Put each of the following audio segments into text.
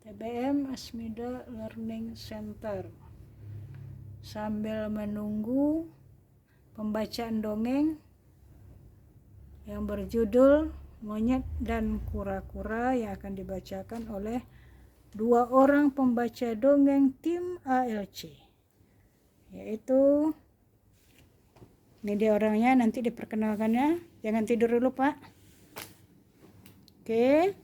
TBM Asmida Learning Center. Sambil menunggu pembacaan dongeng yang berjudul Monyet dan Kura-kura yang akan dibacakan oleh 2 orang pembaca dongeng tim ALC, yaitu ini dia orangnya, nanti diperkenalkannya. Jangan tidur dulu, Pak. Oke.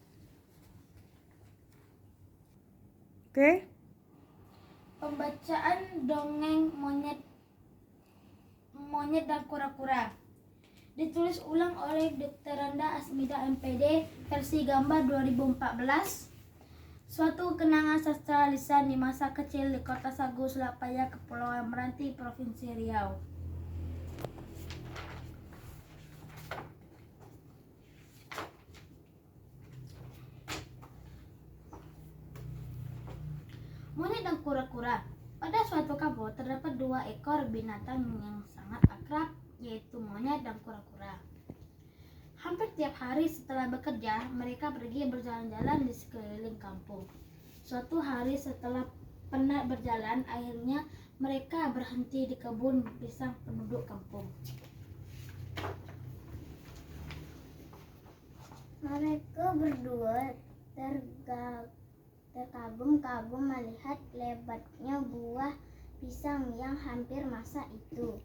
Pembacaan dongeng Monyet dan Kura-kura ditulis ulang oleh Dr. Randa Asmida MPD versi gambar 2014. Suatu kenangan sastra lisan di masa kecil di kota Sagu, Surabaya, Kepulauan Meranti, Provinsi Riau. Monyet dan kura-kura. Pada suatu kampung terdapat 2 ekor binatang yang sangat akrab, yaitu monyet dan kura-kura. Hampir tiap hari setelah bekerja, mereka pergi berjalan-jalan di sekeliling kampung. Suatu hari setelah penat berjalan, akhirnya mereka berhenti di kebun pisang penduduk kampung. Mereka berdua terkagum-kagum melihat lebatnya buah pisang yang hampir masak itu.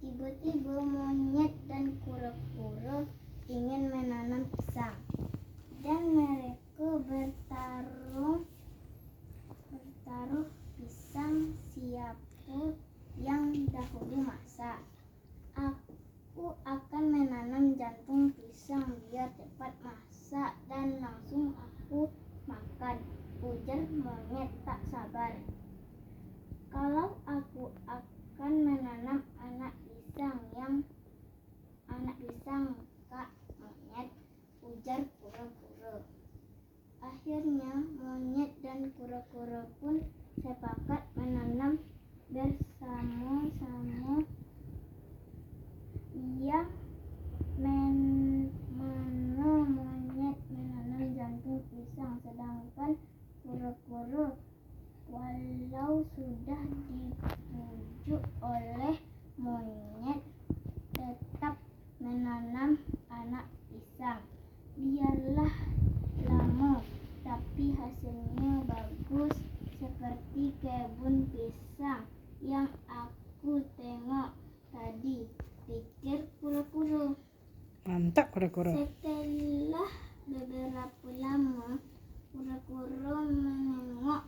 Tiba-tiba monyet dan kura-kura ingin menanam pisang, dan mereka bertaruh pisang siapa yang dahulu masak. Aku akan menanam jantung pisang biar cepat masak dan langsung aku makan, ujar monyet tak sabar. Kalau aku akan menanam anak pisang, Kak Monyet, ujar kura-kura. Akhirnya monyet dan kura-kura pun sepakat menanam bersama-sama. Mana monyet menanam jantung pisang, sedangkan kura-kura walau sudah dibujuk oleh monyet tetap menanam anak pisang. Biarlah lama, tapi hasilnya bagus seperti kebun pisang yang aku tengok tadi, pikir kura-kura. Mantap kura-kura. Setelah beberapa lama, kura-kura menengok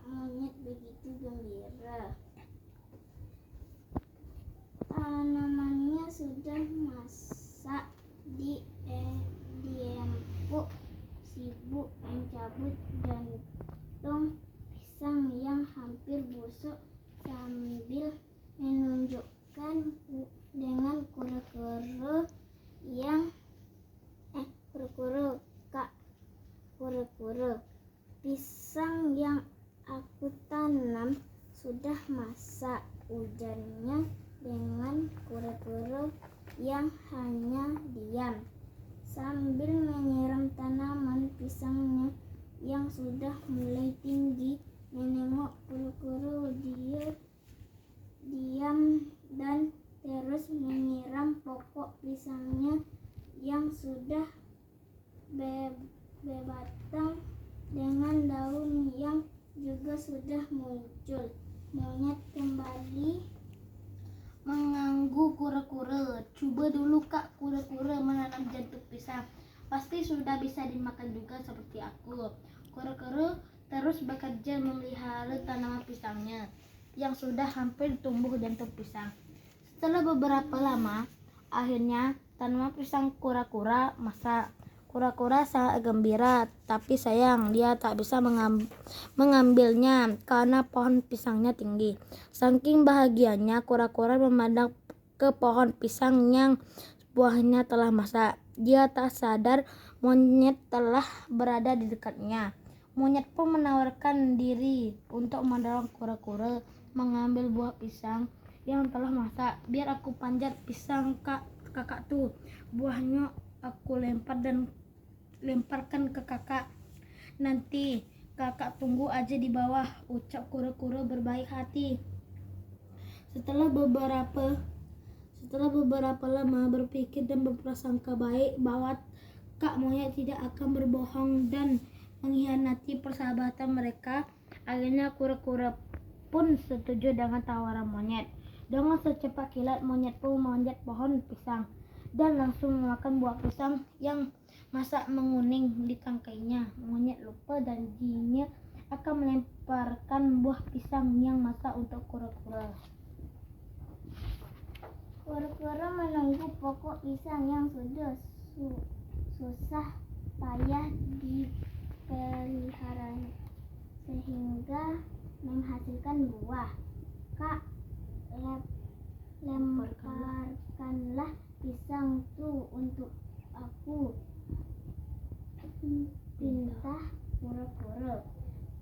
monyet begitu gembira. Tanamannya sudah masak, diempuk, sibuk mencabut jantung pisang yang hampir busuk sambil menunjukkan dengan kura-kura Kak kura-kura, pisang yang aku tanam sudah masak, ujarnya dengan kura-kura yang hanya diam. Sambil menyiram tanaman pisangnya yang sudah mulai tinggi, menengok kura-kura, dia diam dan terus menyiram pokok pisangnya yang sudah berbatang dengan daun yang juga sudah muncul. Monyet kembali Mengganggu kura-kura. Coba dulu Kak kura-kura menanam jantung pisang. Pasti sudah bisa dimakan juga seperti aku. Kura-kura terus bekerja memelihara tanaman pisangnya yang sudah hampir tumbuh jantung pisang. Setelah beberapa lama, akhirnya tanaman pisang kura-kura masak. Kura-kura sangat gembira, tapi sayang dia tak bisa mengambilnya karena pohon pisangnya tinggi. Saking bahagianya, kura-kura memandang ke pohon pisang yang buahnya telah masak. Dia tak sadar monyet telah berada di dekatnya. Monyet pun menawarkan diri untuk mendorong kura-kura mengambil buah pisang yang telah masak. Biar aku panjat pisang kakak tuh, buahnya aku lempar dan lemparkan ke kakak. Nanti kakak tunggu aja di bawah, ucap kura-kura berbaik hati. Setelah beberapa lama berpikir dan berprasangka baik bahwa Kak Monyet tidak akan berbohong dan mengkhianati persahabatan mereka, akhirnya kura-kura pun setuju dengan tawaran monyet. Dengan secepat kilat, monyet pun memanjat pohon pisang dan langsung memakan buah pisang yang masak menguning di tangkainya. Monyet lupa janjinya akan melemparkan buah pisang yang masak untuk kura-kura. Kura-kura menunggu pokok pisang yang sudah susah payah dipelihara sehingga menghasilkan buah. Kak, lemparkanlah pisang tuh untuk aku, pinta kura-kura.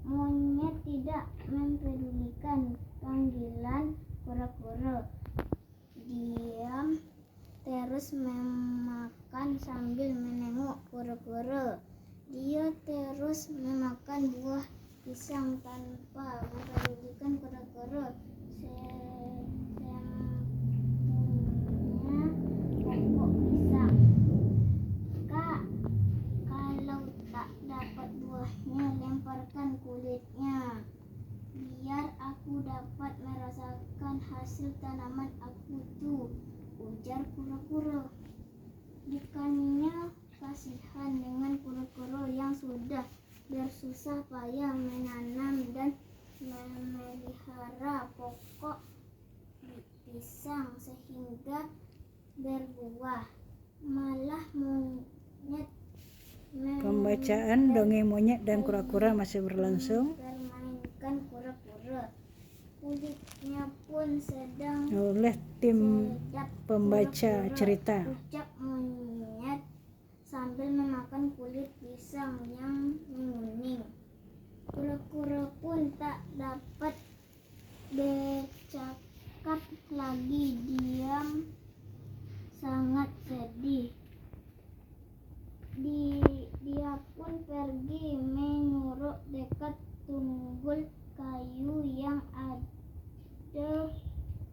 Monyet tidak mempedulikan panggilan kura-kura. Diam terus memakan sambil menengok kura-kura. Dia terus memakan buah pisang tanpa mempedulikan kura-kura. Sempurna pokok pisang. Kak, kalau tak dapat buahnya, lemparkan kulitnya, biar aku dapat merasakan hasil tanaman aku tuh, ujar kura-kura. Bukannya kasihan dengan kura-kura yang sudah bersusah payah menanam dan memelihara pokok pisang sehingga berbuah, malah monyet Pembacaan dongeng monyet dan kura-kura masih berlangsung. permainkan kura-kura. Kulitnya pun sedang Oleh tim sedap pembaca kura-kura, cerita. ucap monyet sambil memakan kulit pisang yang menguning. Kura-kura pun tak dapat bercakap lagi, diam sangat sedih. Dia pun pergi menguruk dekat tunggul kayu yang ada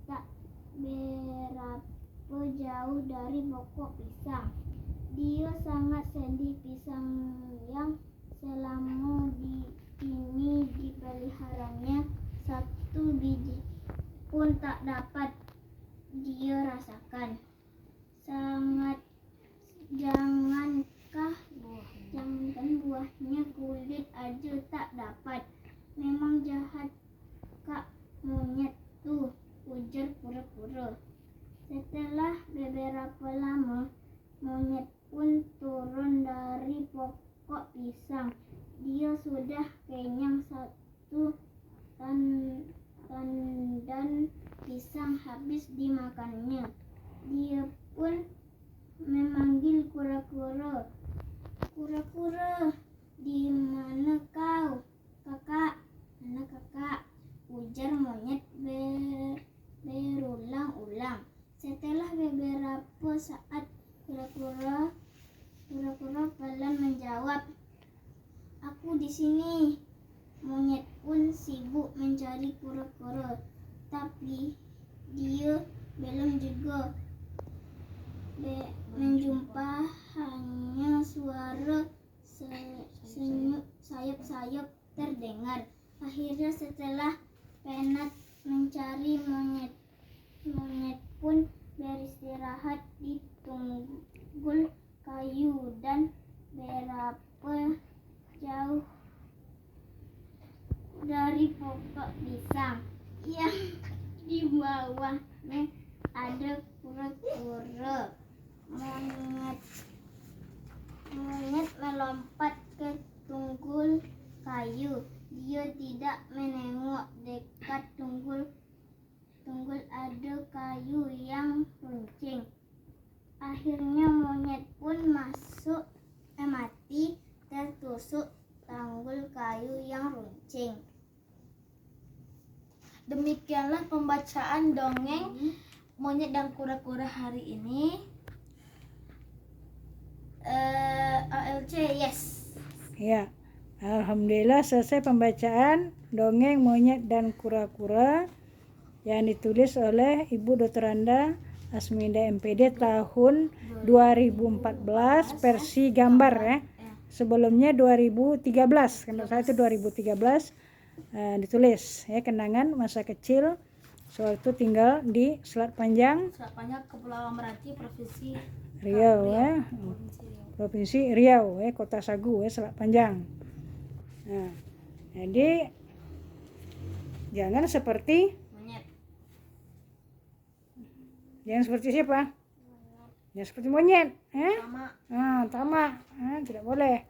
tak berapa jauh dari pokok pisang. Dia sangat sedih, pisang yang selama ini dipeliharanya satu biji pun tak dapat dia rasakan. Jangankan buahnya, kulit aja tak dapat. Memang jahat Kak Monyet tuh, ujar kura-kura. Setelah beberapa lama, monyet pun turun dari pokok pisang. Dia sudah kenyang, satu tandan pisang habis dimakannya. Dia pun memanggil kura-kura. Kura-kura, di mana kau? Kakak, mana kakak? Ujar monyet berulang-ulang. Setelah beberapa saat, kura-kura pelan menjawab, aku di sini. Monyet pun sibuk mencari kura-kura, tapi dia belum juga menjumpa, hanya suara sayap-sayap terdengar. Akhirnya setelah penat mencari, monyet pun beristirahat di tunggul kayu dan berapa jauh dari pokok pisang yang di bawahnya ada kura-kura. Monyet melompat ke tunggul kayu. Dia tidak menengok dekat tunggul ada kayu yang runcing. Akhirnya monyet pun mati tertusuk tunggul kayu yang runcing. Demikianlah pembacaan dongeng monyet dan kura-kura hari ini. ALD C, yes. Ya, alhamdulillah selesai pembacaan dongeng monyet dan kura-kura yang ditulis oleh Ibu Dr. Anda Asminda MPD tahun 2014 versi gambar ya. Sebelumnya 2013, kalau saya itu 2013 ditulis ya, kenangan masa kecil sewaktu tinggal di Selat Panjang, Kepulauan Meranti, Provinsi Riau ya. Provinsi Riau. Provinsi Riau ya, Kota Sagu ya, Selat Panjang. Nah, jadi jangan seperti Monyet. siapa? Jangan seperti monyet, Sama tamak, tidak boleh.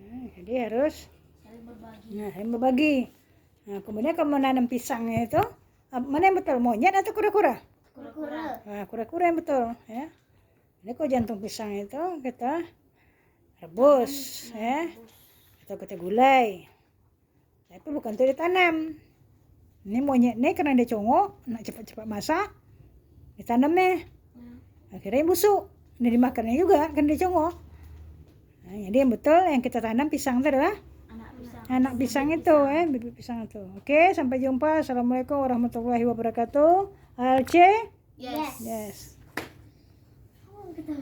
Nah, jadi harus saling berbagi. saling berbagi. Nah, kemudian kalau menanam pisangnya itu mana yang betul, monyet atau kura-kura? Kura-kura. Nah, kura-kura yang betul ya. Jadi kalau jantung pisang itu kita rebus ya, atau kita gulai, tapi bukan untuk ditanam. Ini monyet nih karena dia congok, nak cepat-cepat masak, ditanamnya, akhirnya busuk. Ini dimakannya juga kan dia congok. Nah, jadi yang betul yang kita tanam pisang itu adalah anak pisang itu bibit pisang itu. Oke, sampai jumpa. Assalamualaikum warahmatullahi wabarakatuh. Alce? Yes. Yes. Oh, kita